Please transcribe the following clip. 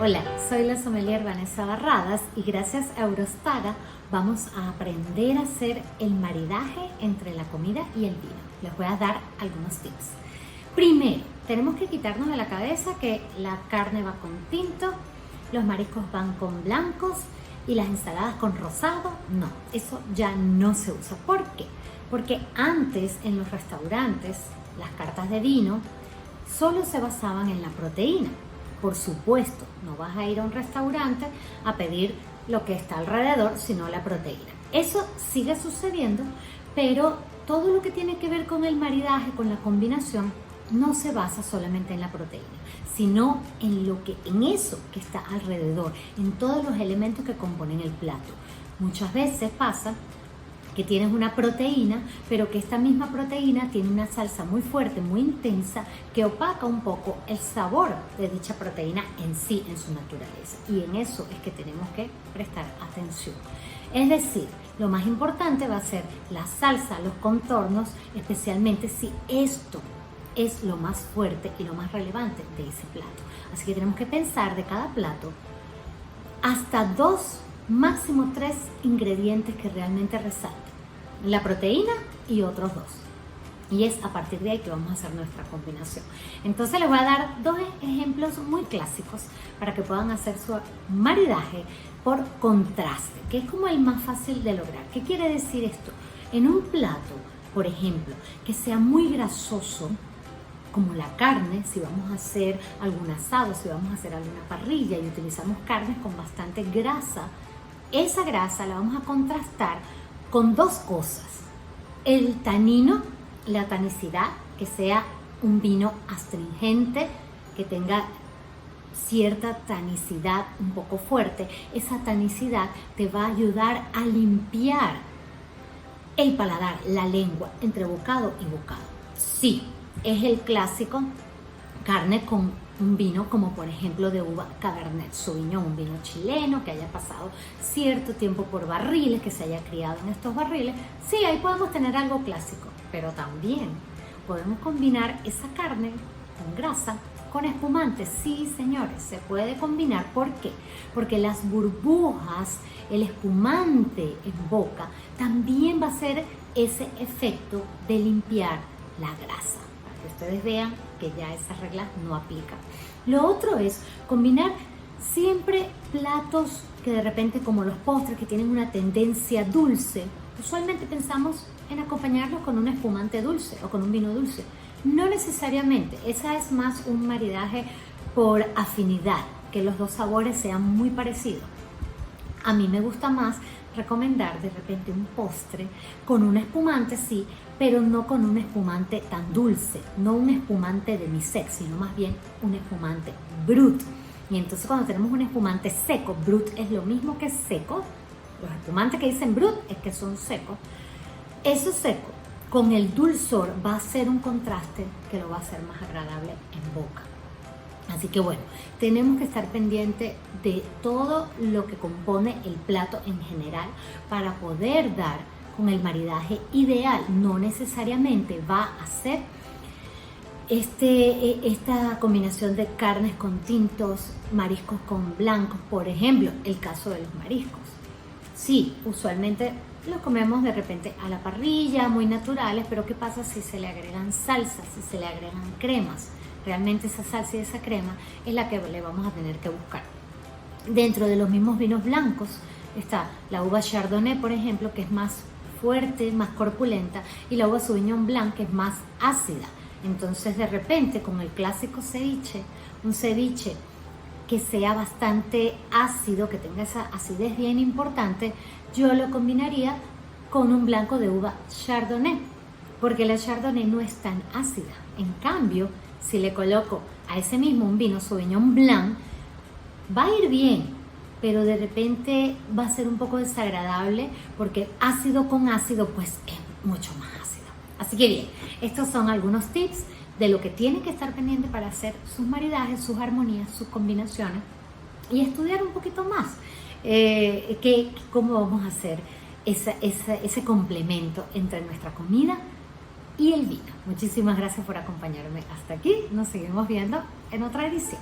Hola, soy la sommelier Vanessa Barradas y gracias a Eurostara vamos a aprender a hacer el maridaje entre la comida y el vino. Les voy a dar algunos tips. Primero, tenemos que quitarnos de la cabeza que la carne va con tinto, los mariscos van con blancos y las ensaladas con rosado. No, eso ya no se usa. ¿Por qué? Porque antes en los restaurantes las cartas de vino solo se basaban en la proteína. Por supuesto, no vas a ir a un restaurante a pedir lo que está alrededor, sino la proteína. Eso sigue sucediendo, pero todo lo que tiene que ver con el maridaje, con la combinación, no se basa solamente en la proteína, sino en eso que está alrededor, en todos los elementos que componen el plato. Muchas veces pasa que tienes una proteína, pero que esta misma proteína tiene una salsa muy fuerte, muy intensa, que opaca un poco el sabor de dicha proteína en sí, en su naturaleza. Y en eso es que tenemos que prestar atención. Es decir, lo más importante va a ser la salsa, los contornos, especialmente si esto es lo más fuerte y lo más relevante de ese plato. Así que tenemos que pensar de cada plato hasta 2, máximo 3 ingredientes que realmente resalten. La proteína y otros 2. Y es a partir de ahí que vamos a hacer nuestra combinación. Entonces les voy a dar 2 ejemplos muy clásicos para que puedan hacer su maridaje por contraste, que es como el más fácil de lograr. ¿Qué quiere decir esto? En un plato, por ejemplo, que sea muy grasoso, como la carne, si vamos a hacer algún asado, si vamos a hacer alguna parrilla y utilizamos carnes con bastante grasa, esa grasa la vamos a contrastar con 2 cosas. El tanino, la tanicidad, que sea un vino astringente, que tenga cierta tanicidad un poco fuerte. Esa tanicidad te va a ayudar a limpiar el paladar, la lengua, entre bocado y bocado. Sí, es el clásico carne con un vino como por ejemplo de uva Cabernet Sauvignon, un vino chileno que haya pasado cierto tiempo por barriles, que se haya criado en estos barriles. Sí, ahí podemos tener algo clásico, pero también podemos combinar esa carne con grasa, con espumante. Sí, señores, se puede combinar. ¿Por qué? Porque las burbujas, el espumante en boca, también va a hacer ese efecto de limpiar la grasa. Que ustedes vean que ya esa regla no aplica. Lo otro es combinar siempre platos que de repente, como los postres, que tienen una tendencia dulce. Usualmente pensamos en acompañarlos con un espumante dulce o con un vino dulce. No necesariamente, esa es más un maridaje por afinidad, que los 2 sabores sean muy parecidos. A mí me gusta más recomendar de repente un postre con un espumante, sí, pero no con un espumante tan dulce, no un espumante demi-sec, sino más bien un espumante brut. Y entonces cuando tenemos un espumante seco, brut es lo mismo que seco, los espumantes que dicen brut es que son secos. Eso seco con el dulzor va a ser un contraste que lo va a hacer más agradable en boca. Así que bueno, tenemos que estar pendientes de todo lo que compone el plato en general para poder dar con el maridaje ideal. No necesariamente va a ser esta combinación de carnes con tintos, mariscos con blancos, por ejemplo, el caso de los mariscos. Sí, usualmente los comemos de repente a la parrilla, muy naturales, pero ¿qué pasa si se le agregan salsas, si se le agregan cremas? Realmente esa salsa y esa crema es la que le vamos a tener que buscar. Dentro de los mismos vinos blancos está la uva Chardonnay, por ejemplo, que es más fuerte, más corpulenta, y la uva Sauvignon Blanc, que es más ácida. Entonces, de repente, con el clásico ceviche, un ceviche que sea bastante ácido, que tenga esa acidez bien importante, yo lo combinaría con un blanco de uva Chardonnay, porque la Chardonnay no es tan ácida. En cambio, si le coloco a ese mismo un vino Sauvignon Blanc, va a ir bien, pero de repente va a ser un poco desagradable porque ácido con ácido pues es mucho más ácido. Así que bien, estos son algunos tips de lo que tienen que estar pendiente para hacer sus maridajes, sus armonías, sus combinaciones y estudiar un poquito más cómo vamos a hacer ese complemento entre nuestra comida y el vino. Muchísimas gracias por acompañarme hasta aquí. Nos seguimos viendo en otra edición.